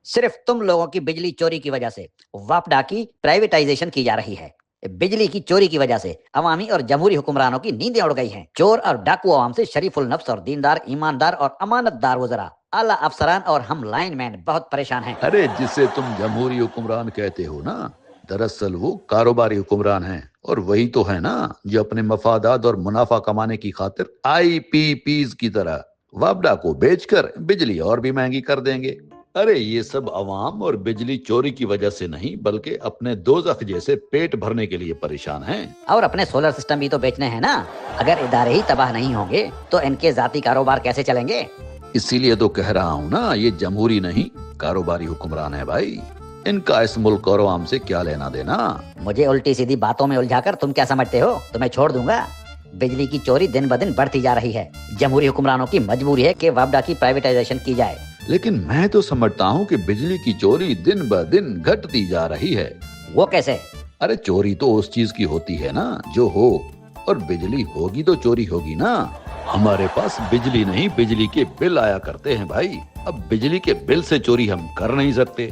सिर्फ तुम लोगों की बिजली चोरी की वजह से वापडा की प्राइवेटाइजेशन की जा रही है। बिजली की चोरी की वजह से अवामी और जमहूरी हुक्मरानों की नींदें उड़ गई हैं। चोर और डाकू आवाम से शरीफुल नफ्स और दीनदार, ईमानदार और अमानतदार वज़रा, आला अफसरान और हम लाइनमैन बहुत परेशान हैं। अरे जिसे तुम जमहूरी हुक्मरान कहते हो ना, दरअसल वो कारोबारी हुक्मरान हैं। और वही तो है ना जो अपने मफादात और मुनाफा कमाने की खातिर आईपीपीज की तरह वापडा को बेचकर बिजली और भी महंगी कर देंगे। अरे ये सब अवाम और बिजली चोरी की वजह से नहीं, बल्कि अपने दोज़ख जैसे पेट भरने के लिए परेशान हैं। और अपने सोलर सिस्टम भी तो बेचने हैं ना। अगर इदारे ही तबाह नहीं होंगे तो इनके जाती कारोबार कैसे चलेंगे? इसीलिए तो कह रहा हूँ ना, ये जमहूरी नहीं कारोबारी हुक्मरान है भाई। इनका इस मुल्क और आवाम से क्या लेना देना। मुझे उल्टी सीधी बातों में उलझाकर तुम क्या समझते हो? तुम्हें छोड़ दूंगा। बिजली की चोरी दिन ब दिन बढ़ती जा रही है। जमहूरी हुक्मरानों की मजबूरी है कि वापडा की प्राइवेटाइजेशन की जाए। लेकिन मैं तो समझता हूँ कि बिजली की चोरी दिन ब दिन घटती जा रही है। वो कैसे? अरे चोरी तो उस चीज की होती है ना जो हो, और बिजली होगी तो चोरी होगी ना। हमारे पास बिजली नहीं, बिजली के बिल आया करते हैं भाई। अब बिजली के बिल से चोरी हम कर नहीं सकते।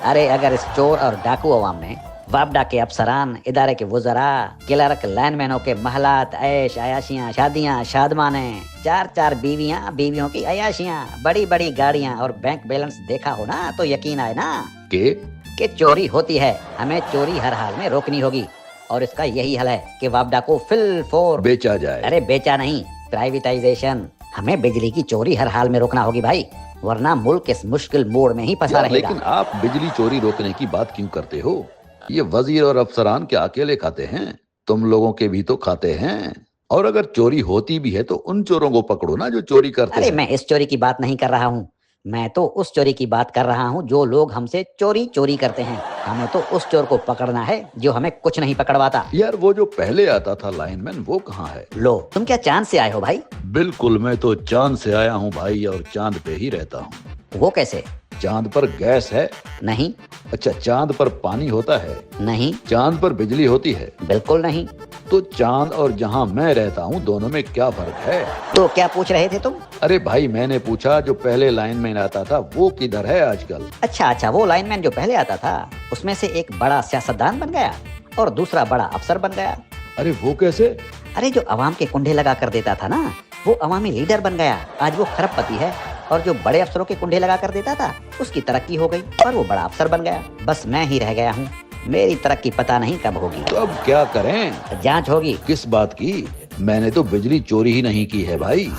अरे अगर इस चोर और डाकू अवाम ने वापडा के अफसरान, इदारे के वुज़रा, क्लर्क, लाइनमैनों के महलात, ऐश आयाशियाँ, शादियाँ, शादमाने, चार चार बीवियाँ, बीवियों की अयाशियाँ, बड़ी बड़ी गाड़ियाँ और बैंक बैलेंस देखा हो ना तो यकीन आए ना कि चोरी होती है। हमें चोरी हर हाल में रोकनी होगी और इसका यही हल है कि वापडा को फिल फोर बेचा जाए। अरे बेचा नहीं, प्राइवेटाइजेशन। हमें बिजली की चोरी हर हाल में रोकना होगी भाई, वरना मुल्क इस मुश्किल मोड़ में ही फंसा रहेगा। लेकिन आप बिजली चोरी रोकने की बात क्यों करते हो? ये वजीर और अफसरान क्या अकेले खाते हैं? तुम लोगों के भी तो खाते हैं। और अगर चोरी होती भी है तो उन चोरों को पकड़ो ना जो चोरी करते अरे हैं। मैं इस चोरी की बात नहीं कर रहा हूँ, मैं तो उस चोरी की बात कर रहा हूँ जो लोग हमसे चोरी चोरी करते हैं। हमें तो उस चोर को पकड़ना है जो हमें कुछ नहीं पकड़वाता। यार वो जो पहले आता था लाइनमैन, वो कहाँ है? लो, तुम क्या चांद से आए हो भाई? बिल्कुल, मैं तो चांद से आया हूँ भाई, और चांद पे ही रहता हूँ। वो कैसे? चांद पर गैस है? नहीं। अच्छा, चांद पर पानी होता है? नहीं। चांद पर बिजली होती है? बिल्कुल नहीं। तो चांद और जहाँ मैं रहता हूँ दोनों में क्या फर्क है? तो क्या पूछ रहे थे तुम? अरे भाई मैंने पूछा जो पहले लाइनमैन आता था वो किधर है आजकल? अच्छा, वो लाइनमैन जो पहले आता था उसमें से एक बड़ा सियासतदान बन गया और दूसरा बड़ा अफसर बन गया। अरे वो कैसे? अरे जो अवाम के कुंडे लगा कर देता था ना, वो अवामी लीडर बन गया। आज वो खरबपति है। और जो बड़े अफसरों के कुंडे लगा कर देता था उसकी तरक्की हो गई और वो बड़ा अफसर बन गया। बस मैं ही रह गया हूँ। मेरी तरक्की पता नहीं कब होगी। तो अब क्या करें? जांच होगी। किस बात की? मैंने तो बिजली चोरी ही नहीं की है भाई।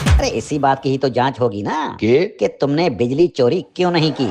अरे इसी बात की ही तो जांच होगी ना कि तुमने बिजली चोरी क्यों नहीं की।